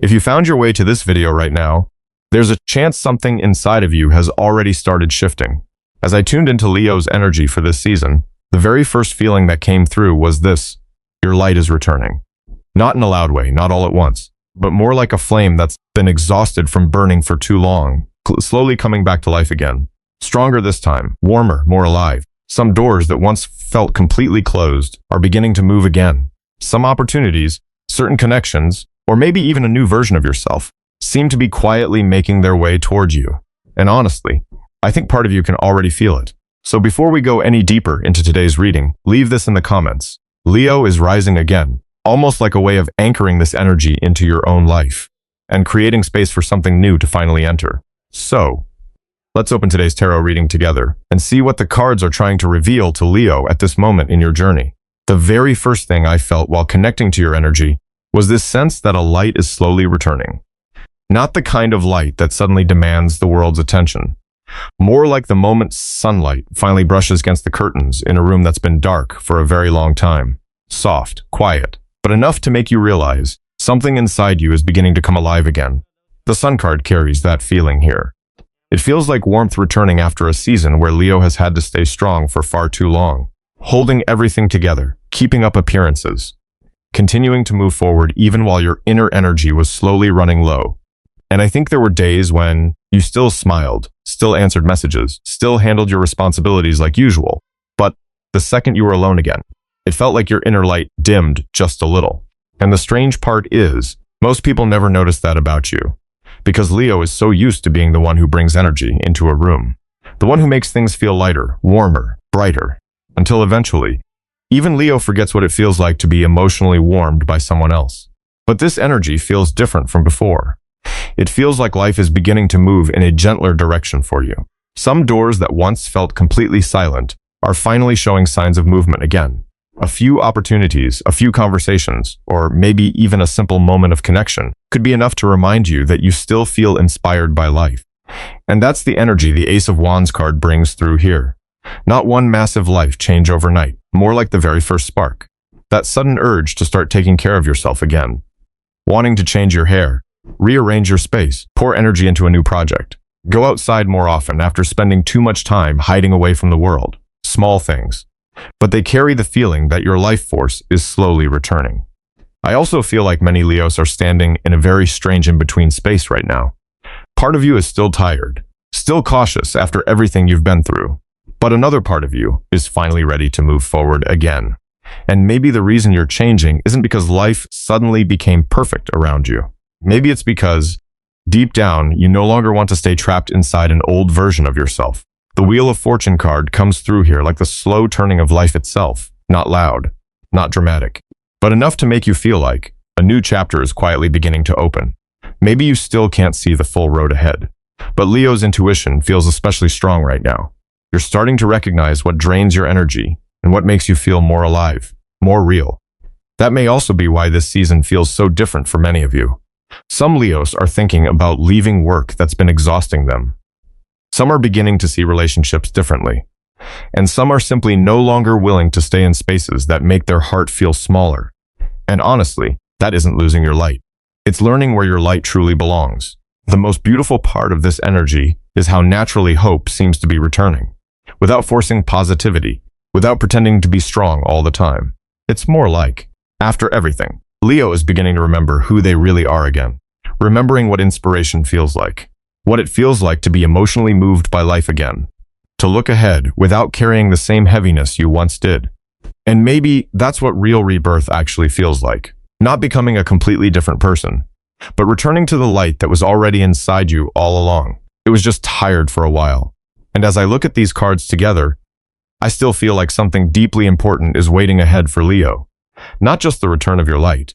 If you found your way to this video right now, there's a chance something inside of you has already started shifting. As I tuned into Leo's energy for this season, the very first feeling that came through was this: your light is returning. Not in a loud way, not all at once, but more like a flame that's been exhausted from burning for too long, slowly coming back to life again. Stronger this time, warmer, more alive. Some doors that once felt completely closed are beginning to move again. Some opportunities, certain connections, or maybe even a new version of yourself, seem to be quietly making their way towards you. And honestly, I think part of you can already feel it. So before we go any deeper into today's reading, leave this in the comments. Leo is rising again, almost like a way of anchoring this energy into your own life and creating space for something new to finally enter. So, let's open today's tarot reading together and see what the cards are trying to reveal to Leo at this moment in your journey. The very first thing I felt while connecting to your energy was this sense that a light is slowly returning. Not the kind of light that suddenly demands the world's attention. More like the moment sunlight finally brushes against the curtains in a room that's been dark for a very long time. Soft, quiet, but enough to make you realize something inside you is beginning to come alive again. The Sun card carries that feeling here. It feels like warmth returning after a season where Leo has had to stay strong for far too long, holding everything together, keeping up appearances, continuing to move forward even while your inner energy was slowly running low. And I think there were days when you still smiled, still answered messages, still handled your responsibilities like usual. But the second you were alone again, it felt like your inner light dimmed just a little. And the strange part is, most people never notice that about you, because Leo is so used to being the one who brings energy into a room, the one who makes things feel lighter, warmer, brighter, until eventually, even Leo forgets what it feels like to be emotionally warmed by someone else. But this energy feels different from before. It feels like life is beginning to move in a gentler direction for you. Some doors that once felt completely silent are finally showing signs of movement again. A few opportunities, a few conversations, or maybe even a simple moment of connection could be enough to remind you that you still feel inspired by life. And that's the energy the Ace of Wands card brings through here. Not one massive life change overnight, more like the very first spark. That sudden urge to start taking care of yourself again. Wanting to change your hair, rearrange your space, pour energy into a new project. Go outside more often after spending too much time hiding away from the world. Small things. But they carry the feeling that your life force is slowly returning. I also feel like many Leos are standing in a very strange in-between space right now. Part of you is still tired, still cautious after everything you've been through. But another part of you is finally ready to move forward again. And maybe the reason you're changing isn't because life suddenly became perfect around you. Maybe it's because, deep down, you no longer want to stay trapped inside an old version of yourself. The Wheel of Fortune card comes through here like the slow turning of life itself, not loud, not dramatic, but enough to make you feel like a new chapter is quietly beginning to open. Maybe you still can't see the full road ahead, but Leo's intuition feels especially strong right now. You're starting to recognize what drains your energy and what makes you feel more alive, more real. That may also be why this season feels so different for many of you. Some Leos are thinking about leaving work that's been exhausting them. Some are beginning to see relationships differently. And some are simply no longer willing to stay in spaces that make their heart feel smaller. And honestly, that isn't losing your light. It's learning where your light truly belongs. The most beautiful part of this energy is how naturally hope seems to be returning. Without forcing positivity, without pretending to be strong all the time. It's more like, after everything, Leo is beginning to remember who they really are again, remembering what inspiration feels like, what it feels like to be emotionally moved by life again, to look ahead without carrying the same heaviness you once did. And maybe that's what real rebirth actually feels like, not becoming a completely different person, but returning to the light that was already inside you all along. It was just tired for a while. And as I look at these cards together, I still feel like something deeply important is waiting ahead for Leo. Not just the return of your light,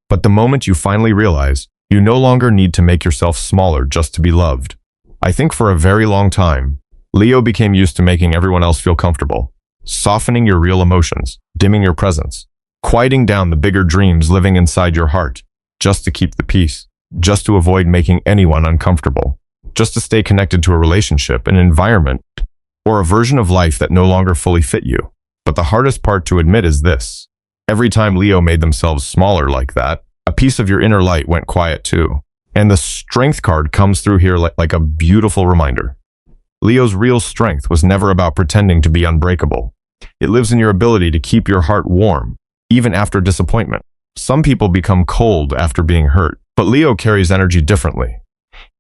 but the moment you finally realize you no longer need to make yourself smaller just to be loved. I think for a very long time, Leo became used to making everyone else feel comfortable, softening your real emotions, dimming your presence, quieting down the bigger dreams living inside your heart, just to keep the peace, just to avoid making anyone uncomfortable, just to stay connected to a relationship, an environment, or a version of life that no longer fully fit you. But the hardest part to admit is this. Every time Leo made themselves smaller like that, A piece of your inner light went quiet too. And the strength card comes through here like a beautiful reminder. Leo's real strength was never about pretending to be unbreakable. It lives in your ability to keep your heart warm, even after disappointment. Some people become cold after being hurt, but Leo carries energy differently.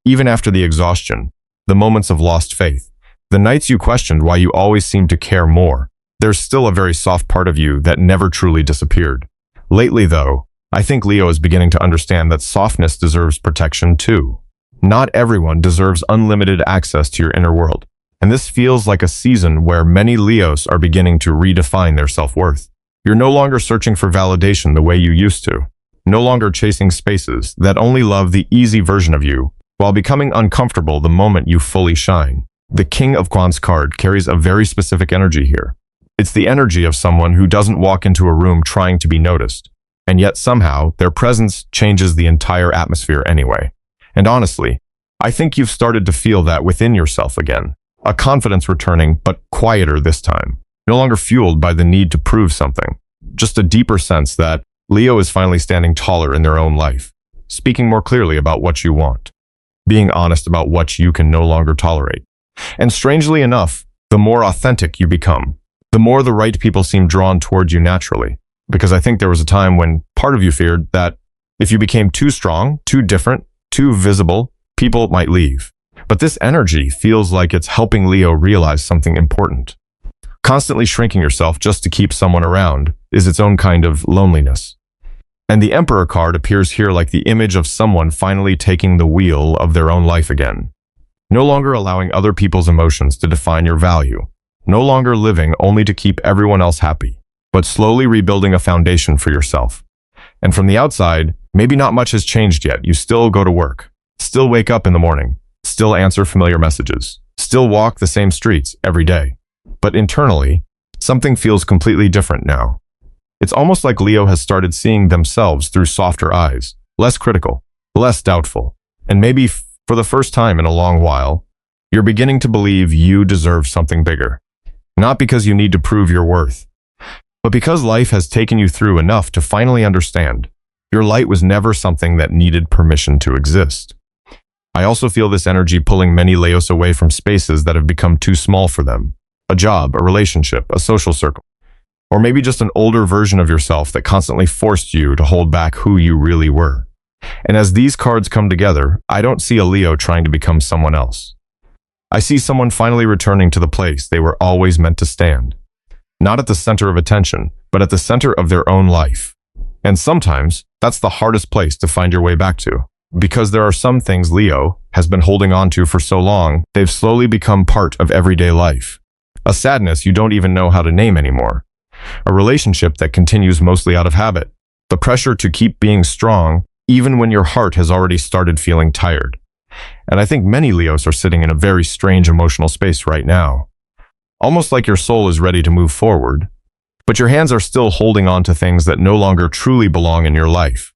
Even after the exhaustion, the moments of lost faith, the nights you questioned why you always seemed to care more, there's still a very soft part of you that never truly disappeared. Lately, though, I think Leo is beginning to understand that softness deserves protection too. Not everyone deserves unlimited access to your inner world, and this feels like a season where many Leos are beginning to redefine their self-worth. You're no longer searching for validation the way you used to, no longer chasing spaces that only love the easy version of you, while becoming uncomfortable the moment you fully shine. The King of Wands card carries a very specific energy here. It's the energy of someone who doesn't walk into a room trying to be noticed, and yet somehow their presence changes the entire atmosphere anyway. And honestly, I think you've started to feel that within yourself again. A confidence returning, but quieter this time. No longer fueled by the need to prove something. Just a deeper sense that Leo is finally standing taller in their own life, speaking more clearly about what you want, being honest about what you can no longer tolerate. And strangely enough, the more authentic you become, the more the right people seem drawn toward you naturally. Because I think there was a time when part of you feared that if you became too strong, too different, too visible, people might leave. But this energy feels like it's helping Leo realize something important. Constantly shrinking yourself just to keep someone around is its own kind of loneliness. And the Emperor card appears here like the image of someone finally taking the wheel of their own life again. No longer allowing other people's emotions to define your value. No longer living only to keep everyone else happy, but slowly rebuilding a foundation for yourself. And from the outside, maybe not much has changed yet. You still go to work, still wake up in the morning, still answer familiar messages, still walk the same streets every day. But internally, something feels completely different now. It's almost like Leo has started seeing themselves through softer eyes, less critical, less doubtful, and maybe for the first time in a long while, you're beginning to believe you deserve something bigger. Not because you need to prove your worth, but because life has taken you through enough to finally understand your light was never something that needed permission to exist. I also feel this energy pulling many Leos away from spaces that have become too small for them. A job, a relationship, a social circle, or maybe just an older version of yourself that constantly forced you to hold back who you really were. And as these cards come together, I don't see a Leo trying to become someone else. I see someone finally returning to the place they were always meant to stand. Not at the center of attention, but at the center of their own life. And sometimes, that's the hardest place to find your way back to. Because there are some things Leo has been holding on to for so long, they've slowly become part of everyday life. A sadness you don't even know how to name anymore. A relationship that continues mostly out of habit. The pressure to keep being strong, even when your heart has already started feeling tired. And I think many Leos are sitting in a very strange emotional space right now. Almost like your soul is ready to move forward, but your hands are still holding on to things that no longer truly belong in your life.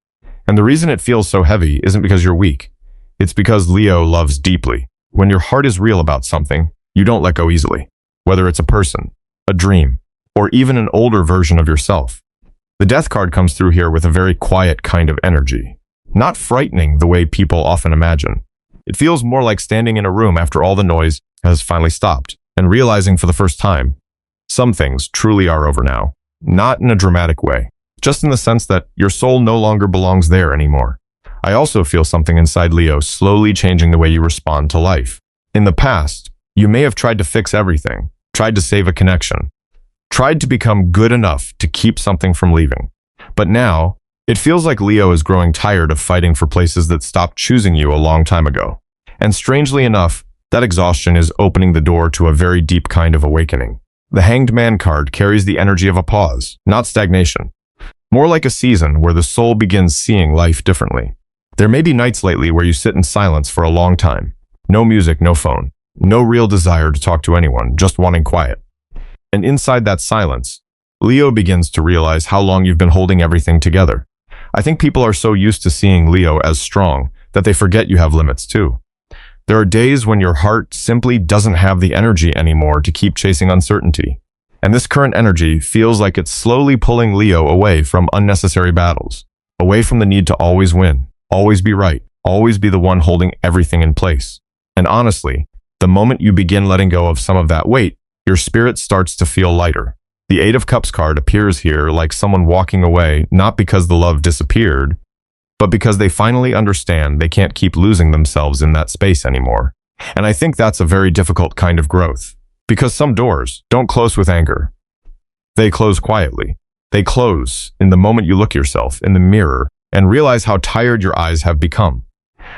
And the reason it feels so heavy isn't because you're weak. It's because Leo loves deeply. When your heart is real about something, you don't let go easily. Whether it's a person, a dream, or even an older version of yourself. The Death card comes through here with a very quiet kind of energy. Not frightening the way people often imagine. It feels more like standing in a room after all the noise has finally stopped, and realizing for the first time, some things truly are over now. Not in a dramatic way, just in the sense that your soul no longer belongs there anymore. I also feel something inside Leo slowly changing the way you respond to life. In the past, you may have tried to fix everything, tried to save a connection, tried to become good enough to keep something from leaving. But now, it feels like Leo is growing tired of fighting for places that stopped choosing you a long time ago. And strangely enough, that exhaustion is opening the door to a very deep kind of awakening. The Hanged Man card carries the energy of a pause, not stagnation. More like a season where the soul begins seeing life differently. There may be nights lately where you sit in silence for a long time. No music, no phone. No real desire to talk to anyone, just wanting quiet. And inside that silence, Leo begins to realize how long you've been holding everything together. I think people are so used to seeing Leo as strong that they forget you have limits too. There are days when your heart simply doesn't have the energy anymore to keep chasing uncertainty. And this current energy feels like it's slowly pulling Leo away from unnecessary battles. away from the need to always win, always be right, always be the one holding everything in place. And honestly, the moment you begin letting go of some of that weight, your spirit starts to feel lighter. The Eight of Cups card appears here like someone walking away, not because the love disappeared, but because they finally understand they can't keep losing themselves in that space anymore. And I think that's a very difficult kind of growth. Because some doors don't close with anger. They close quietly. They close in the moment you look yourself in the mirror and realize how tired your eyes have become.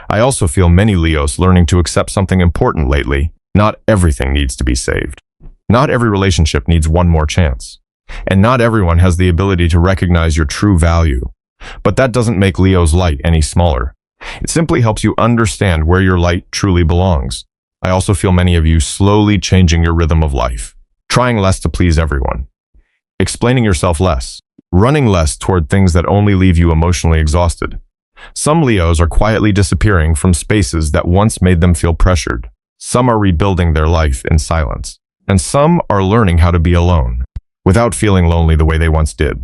I also feel many Leos learning to accept something important lately. Not everything needs to be saved. Not every relationship needs one more chance. And not everyone has the ability to recognize your true value. But that doesn't make Leo's light any smaller. It simply helps you understand where your light truly belongs. I also feel many of you slowly changing your rhythm of life, trying less to please everyone, explaining yourself less, running less toward things that only leave you emotionally exhausted. Some Leos are quietly disappearing from spaces that once made them feel pressured. Some are rebuilding their life in silence. And some are learning how to be alone, without feeling lonely the way they once did.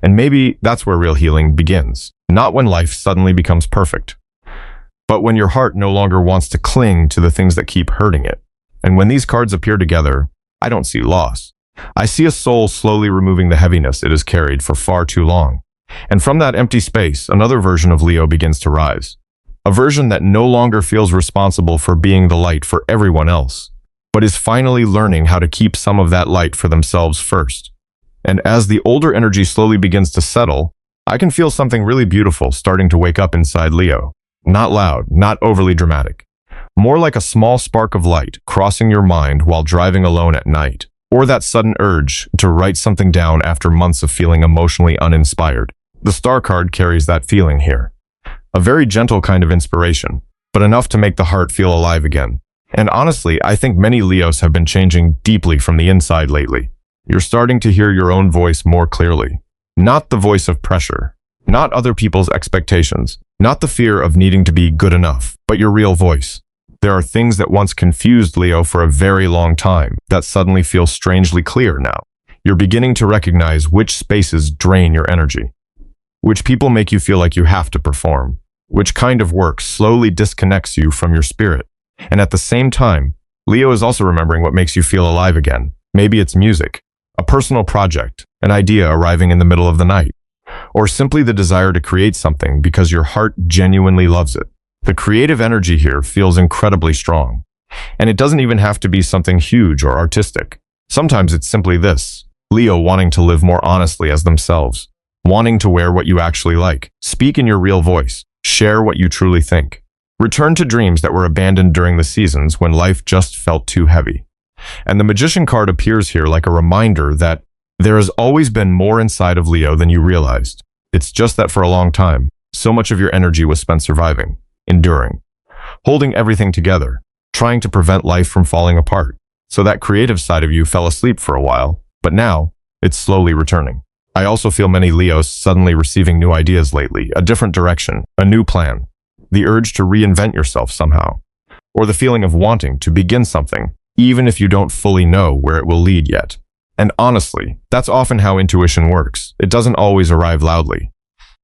And maybe that's where real healing begins, not when life suddenly becomes perfect, but when your heart no longer wants to cling to the things that keep hurting it. And when these cards appear together, I don't see loss. I see a soul slowly removing the heaviness it has carried for far too long. And from that empty space, another version of Leo begins to rise. A version that no longer feels responsible for being the light for everyone else, but is finally learning how to keep some of that light for themselves first. And as the older energy slowly begins to settle, I can feel something really beautiful starting to wake up inside Leo. Not loud, not overly dramatic. More like a small spark of light crossing your mind while driving alone at night, or that sudden urge to write something down after months of feeling emotionally uninspired. The Star card carries that feeling here. A very gentle kind of inspiration, but enough to make the heart feel alive again. And honestly, I think many Leos have been changing deeply from the inside lately. You're starting to hear your own voice more clearly. Not the voice of pressure, not other people's expectations, not the fear of needing to be good enough, but your real voice. There are things that once confused Leo for a very long time that suddenly feel strangely clear now. You're beginning to recognize which spaces drain your energy, which people make you feel like you have to perform, which kind of work slowly disconnects you from your spirit. And at the same time, Leo is also remembering what makes you feel alive again. Maybe it's music, a personal project, an idea arriving in the middle of the night, or simply the desire to create something because your heart genuinely loves it. The creative energy here feels incredibly strong. And it doesn't even have to be something huge or artistic. Sometimes it's simply this: Leo wanting to live more honestly as themselves, wanting to wear what you actually like, speak in your real voice, share what you truly think. Return to dreams that were abandoned during the seasons when life just felt too heavy. And the Magician card appears here like a reminder that there has always been more inside of Leo than you realized. It's just that for a long time, so much of your energy was spent surviving, enduring, holding everything together, trying to prevent life from falling apart. So that creative side of you fell asleep for a while, but now it's slowly returning. I also feel many Leos suddenly receiving new ideas lately, a different direction, a new plan, the urge to reinvent yourself somehow, or the feeling of wanting to begin something, even if you don't fully know where it will lead yet. And honestly, that's often how intuition works. It doesn't always arrive loudly.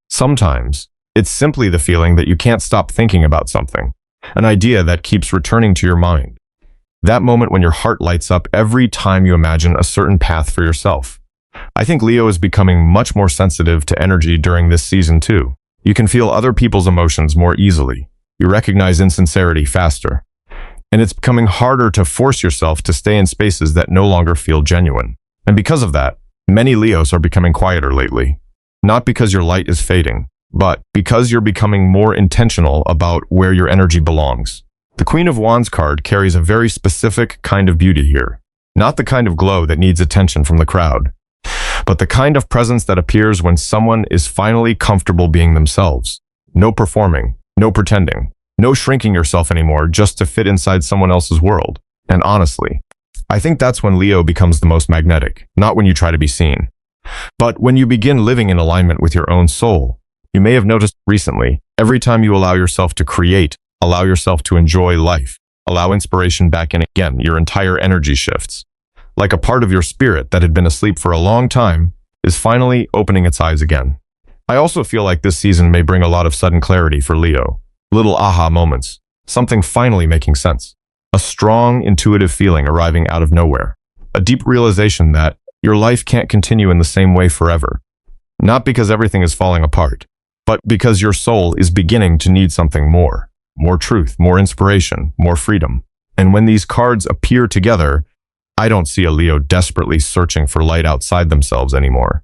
Sometimes, it's simply the feeling that you can't stop thinking about something, an idea that keeps returning to your mind. That moment when your heart lights up every time you imagine a certain path for yourself. I think Leo is becoming much more sensitive to energy during this season too. You can feel other people's emotions more easily. You recognize insincerity faster. And it's becoming harder to force yourself to stay in spaces that no longer feel genuine. And because of that, many Leos are becoming quieter lately. Not because your light is fading, but because you're becoming more intentional about where your energy belongs. The Queen of Wands card carries a very specific kind of beauty here. Not the kind of glow that needs attention from the crowd, but the kind of presence that appears when someone is finally comfortable being themselves. No performing, no pretending, no shrinking yourself anymore just to fit inside someone else's world. And honestly, I think that's when Leo becomes the most magnetic, not when you try to be seen, but when you begin living in alignment with your own soul. You may have noticed recently, every time you allow yourself to create, allow yourself to enjoy life, allow inspiration back in again, your entire energy shifts. Like a part of your spirit that had been asleep for a long time is finally opening its eyes again. I also feel like this season may bring a lot of sudden clarity for Leo. Little aha moments. Something finally making sense. A strong, intuitive feeling arriving out of nowhere. A deep realization that your life can't continue in the same way forever. Not because everything is falling apart, but because your soul is beginning to need something more. More truth, more inspiration, more freedom. And when these cards appear together, I don't see a Leo desperately searching for light outside themselves anymore.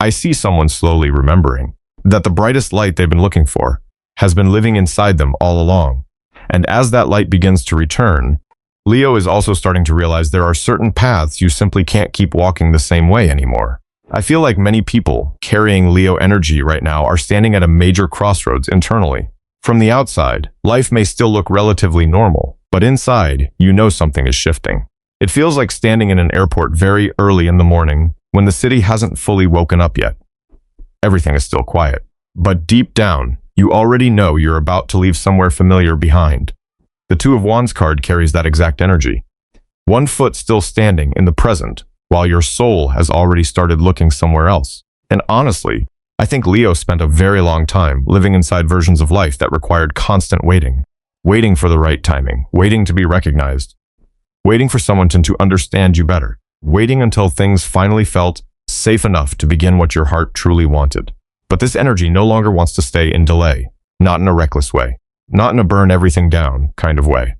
I see someone slowly remembering that the brightest light they've been looking for has been living inside them all along. And as that light begins to return, Leo is also starting to realize there are certain paths you simply can't keep walking the same way anymore. I feel like many people carrying Leo energy right now are standing at a major crossroads internally. From the outside, life may still look relatively normal, but inside, you know something is shifting. It feels like standing in an airport very early in the morning when the city hasn't fully woken up yet. Everything is still quiet, but deep down, you already know you're about to leave somewhere familiar behind. The Two of Wands card carries that exact energy. One foot still standing in the present, while your soul has already started looking somewhere else. And honestly, I think Leo spent a very long time living inside versions of life that required constant waiting. Waiting for the right timing, waiting to be recognized, waiting for someone to understand you better, waiting until things finally felt safe enough to begin what your heart truly wanted. But this energy no longer wants to stay in delay, not in a reckless way, not in a burn everything down kind of way.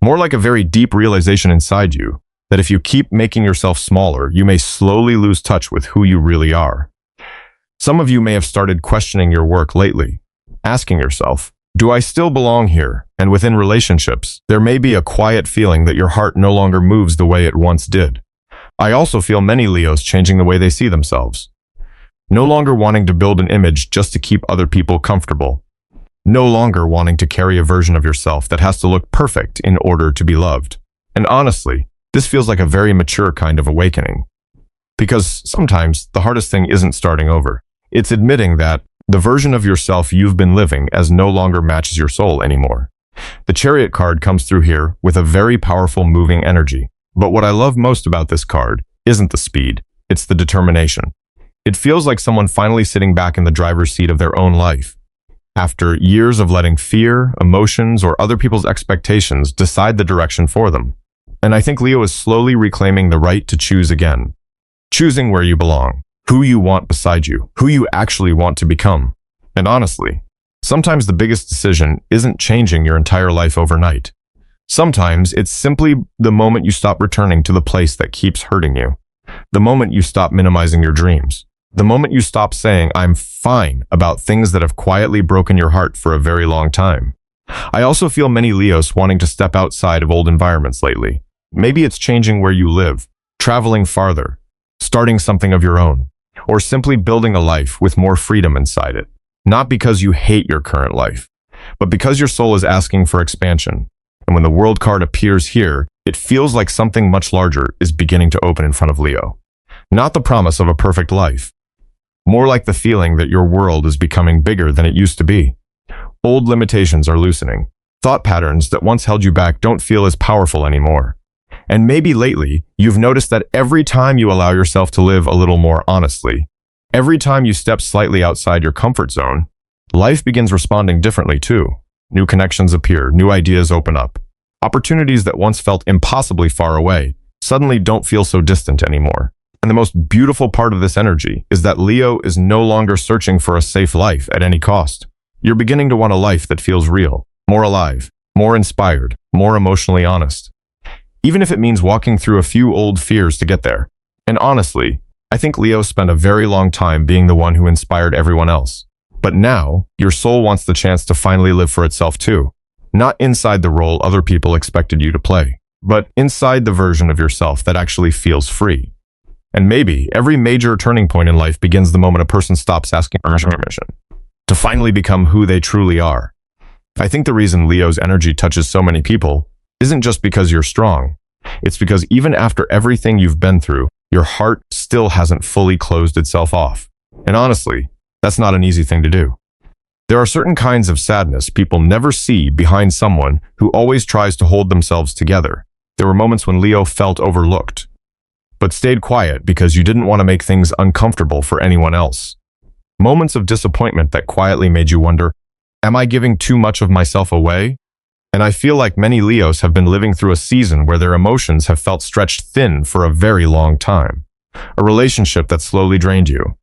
More like a very deep realization inside you that if you keep making yourself smaller, you may slowly lose touch with who you really are. Some of you may have started questioning your work lately, asking yourself, do I still belong here? And within relationships, there may be a quiet feeling that your heart no longer moves the way it once did. I also feel many Leos changing the way they see themselves. No longer wanting to build an image just to keep other people comfortable. No longer wanting to carry a version of yourself that has to look perfect in order to be loved. And honestly, this feels like a very mature kind of awakening. Because sometimes the hardest thing isn't starting over. It's admitting that the version of yourself you've been living as no longer matches your soul anymore. The Chariot card comes through here with a very powerful moving energy. But what I love most about this card isn't the speed, it's the determination. It feels like someone finally sitting back in the driver's seat of their own life. After years of letting fear, emotions, or other people's expectations decide the direction for them. And I think Leo is slowly reclaiming the right to choose again. Choosing where you belong, who you want beside you, who you actually want to become. And honestly, sometimes the biggest decision isn't changing your entire life overnight. Sometimes it's simply the moment you stop returning to the place that keeps hurting you. The moment you stop minimizing your dreams. The moment you stop saying, I'm fine about things that have quietly broken your heart for a very long time. I also feel many Leos wanting to step outside of old environments lately. Maybe it's changing where you live, traveling farther, starting something of your own, or simply building a life with more freedom inside it. Not because you hate your current life, but because your soul is asking for expansion. And when the World card appears here, it feels like something much larger is beginning to open in front of Leo. Not the promise of a perfect life. More like the feeling that your world is becoming bigger than it used to be. Old limitations are loosening. Thought patterns that once held you back don't feel as powerful anymore. And maybe lately, you've noticed that every time you allow yourself to live a little more honestly, every time you step slightly outside your comfort zone, life begins responding differently too. New connections appear, new ideas open up. Opportunities that once felt impossibly far away suddenly don't feel so distant anymore. And the most beautiful part of this energy is that Leo is no longer searching for a safe life at any cost. You're beginning to want a life that feels real, more alive, more inspired, more emotionally honest. Even if it means walking through a few old fears to get there. And honestly, I think Leo spent a very long time being the one who inspired everyone else. But now, your soul wants the chance to finally live for itself too. Not inside the role other people expected you to play, but inside the version of yourself that actually feels free. And maybe every major turning point in life begins the moment a person stops asking for permission to finally become who they truly are. I think the reason Leo's energy touches so many people isn't just because you're strong. It's because even after everything you've been through, your heart still hasn't fully closed itself off. And honestly, that's not an easy thing to do. There are certain kinds of sadness people never see behind someone who always tries to hold themselves together. There were moments when Leo felt overlooked, but stayed quiet because you didn't want to make things uncomfortable for anyone else. Moments of disappointment that quietly made you wonder, am I giving too much of myself away? And I feel like many Leos have been living through a season where their emotions have felt stretched thin for a very long time. A relationship that slowly drained you.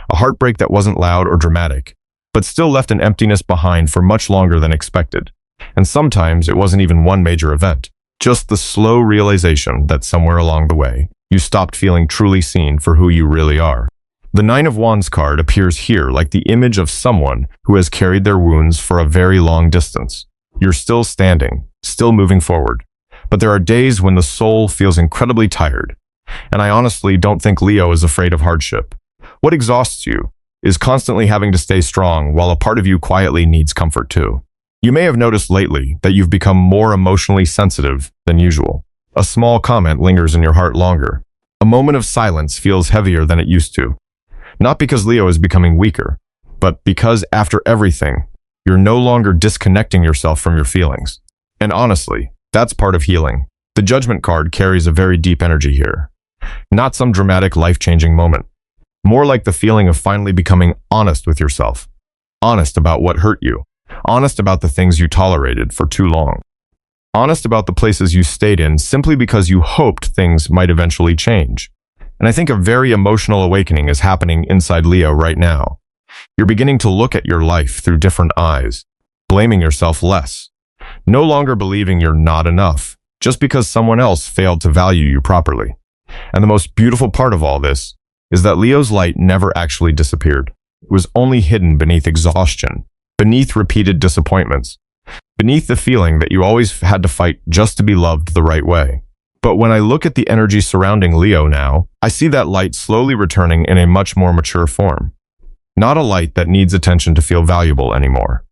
A heartbreak that wasn't loud or dramatic, but still left an emptiness behind for much longer than expected. And sometimes it wasn't even one major event, just the slow realization that somewhere along the way, you stopped feeling truly seen for who you really are. The Nine of Wands card appears here like the image of someone who has carried their wounds for a very long distance. You're still standing, still moving forward, but there are days when the soul feels incredibly tired. And I honestly don't think Leo is afraid of hardship. What exhausts you is constantly having to stay strong while a part of you quietly needs comfort too. You may have noticed lately that you've become more emotionally sensitive than usual. A small comment lingers in your heart longer. A moment of silence feels heavier than it used to. Not because Leo is becoming weaker, but because after everything, you're no longer disconnecting yourself from your feelings. And honestly, that's part of healing. The Judgment card carries a very deep energy here. Not some dramatic, life-changing moment. More like the feeling of finally becoming honest with yourself. Honest about what hurt you. Honest about the things you tolerated for too long. Honest about the places you stayed in simply because you hoped things might eventually change. And I think a very emotional awakening is happening inside Leo right now. You're beginning to look at your life through different eyes, blaming yourself less. No longer believing you're not enough, just because someone else failed to value you properly. And the most beautiful part of all this is that Leo's light never actually disappeared. It was only hidden beneath exhaustion, beneath repeated disappointments, beneath the feeling that you always had to fight just to be loved the right way. But when I look at the energy surrounding Leo now, I see that light slowly returning in a much more mature form. Not a light that needs attention to feel valuable anymore,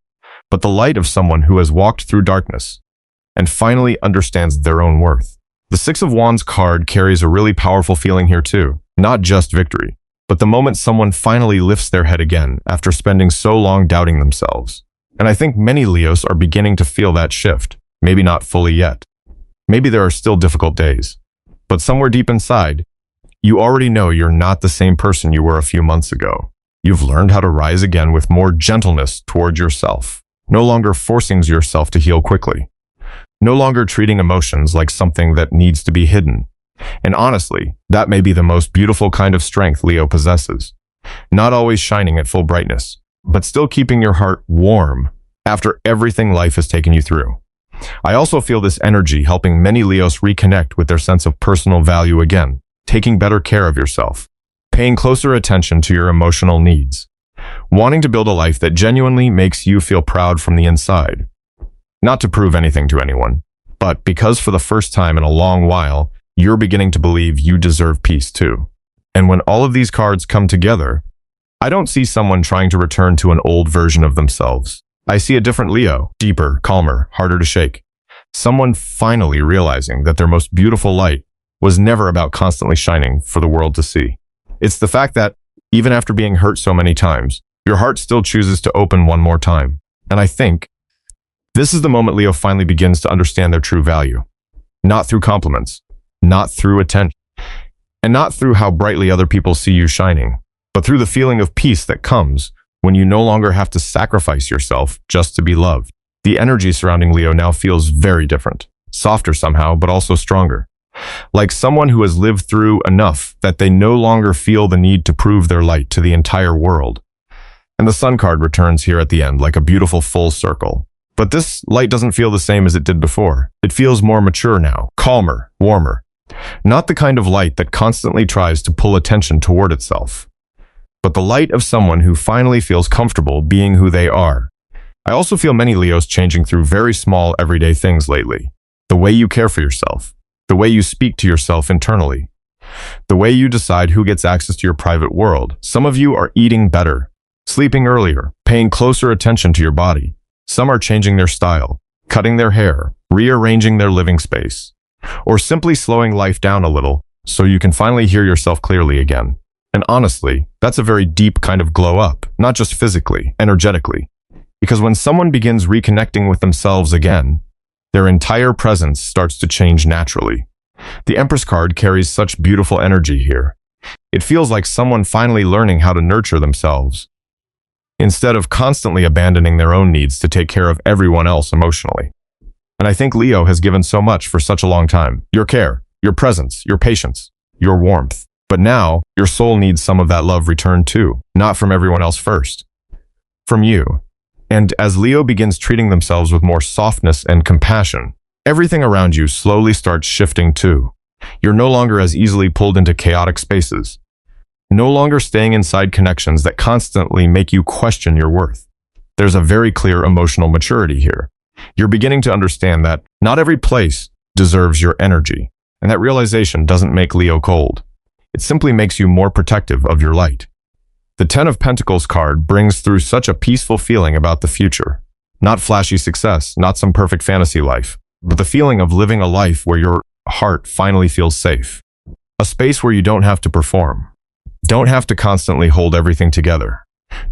but the light of someone who has walked through darkness and finally understands their own worth. The Six of Wands card carries a really powerful feeling here too. Not just victory, but the moment someone finally lifts their head again after spending so long doubting themselves. And I think many Leos are beginning to feel that shift, maybe not fully yet. Maybe there are still difficult days, but somewhere deep inside, you already know you're not the same person you were a few months ago. You've learned how to rise again with more gentleness toward yourself, no longer forcing yourself to heal quickly, no longer treating emotions like something that needs to be hidden. And honestly, that may be the most beautiful kind of strength Leo possesses. Not always shining at full brightness, but still keeping your heart warm after everything life has taken you through. I also feel this energy helping many Leos reconnect with their sense of personal value again, taking better care of yourself, paying closer attention to your emotional needs, wanting to build a life that genuinely makes you feel proud from the inside. Not to prove anything to anyone, but because for the first time in a long while, you're beginning to believe you deserve peace too. And when all of these cards come together, I don't see someone trying to return to an old version of themselves. I see a different Leo, deeper, calmer, harder to shake. Someone finally realizing that their most beautiful light was never about constantly shining for the world to see. It's the fact that, even after being hurt so many times, your heart still chooses to open one more time. And I think this is the moment Leo finally begins to understand their true value. Not through compliments, not through attention, and not through how brightly other people see you shining, but through the feeling of peace that comes when you no longer have to sacrifice yourself just to be loved. The energy surrounding Leo now feels very different, softer somehow, but also stronger. Like someone who has lived through enough that they no longer feel the need to prove their light to the entire world. And the Sun card returns here at the end like a beautiful full circle. But this light doesn't feel the same as it did before. It feels more mature now, calmer, warmer. Not the kind of light that constantly tries to pull attention toward itself, but the light of someone who finally feels comfortable being who they are. I also feel many Leos changing through very small everyday things lately. The way you care for yourself, the way you speak to yourself internally, the way you decide who gets access to your private world. Some of you are eating better, sleeping earlier, paying closer attention to your body. Some are changing their style, cutting their hair, rearranging their living space, or simply slowing life down a little so you can finally hear yourself clearly again. And honestly, that's a very deep kind of glow up, not just physically, energetically. Because when someone begins reconnecting with themselves again, their entire presence starts to change naturally. The Empress card carries such beautiful energy here. It feels like someone finally learning how to nurture themselves, instead of constantly abandoning their own needs to take care of everyone else emotionally. And I think Leo has given so much for such a long time. Your care, your presence, your patience, your warmth. But now, your soul needs some of that love returned too, not from everyone else first. From you. And as Leo begins treating themselves with more softness and compassion, everything around you slowly starts shifting too. You're no longer as easily pulled into chaotic spaces. No longer staying inside connections that constantly make you question your worth. There's a very clear emotional maturity here. You're beginning to understand that not every place deserves your energy, and that realization doesn't make Leo cold. It simply makes you more protective of your light. The 10 of Pentacles card brings through such a peaceful feeling about the future. Not flashy success, not some perfect fantasy life, but the feeling of living a life where your heart finally feels safe. A space where you don't have to perform. Don't have to constantly hold everything together.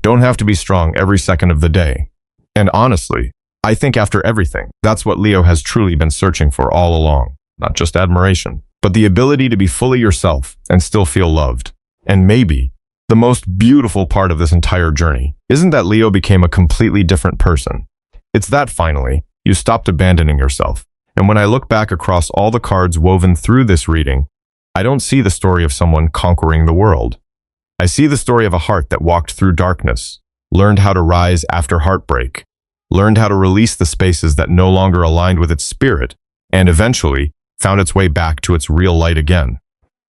Don't have to be strong every second of the day. And honestly, I think after everything, that's what Leo has truly been searching for all along. Not just admiration, but the ability to be fully yourself and still feel loved. And maybe the most beautiful part of this entire journey isn't that Leo became a completely different person. It's that finally, you stopped abandoning yourself. And when I look back across all the cards woven through this reading, I don't see the story of someone conquering the world. I see the story of a heart that walked through darkness, learned how to rise after heartbreak, learned how to release the spaces that no longer aligned with its spirit, and eventually found its way back to its real light again.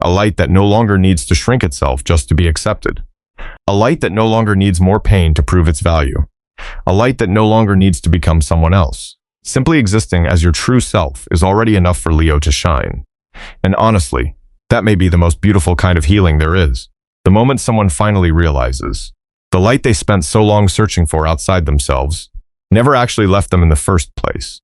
A light that no longer needs to shrink itself just to be accepted. A light that no longer needs more pain to prove its value. A light that no longer needs to become someone else. Simply existing as your true self is already enough for Leo to shine. And honestly, that may be the most beautiful kind of healing there is. The moment someone finally realizes the light they spent so long searching for outside themselves never actually left them in the first place.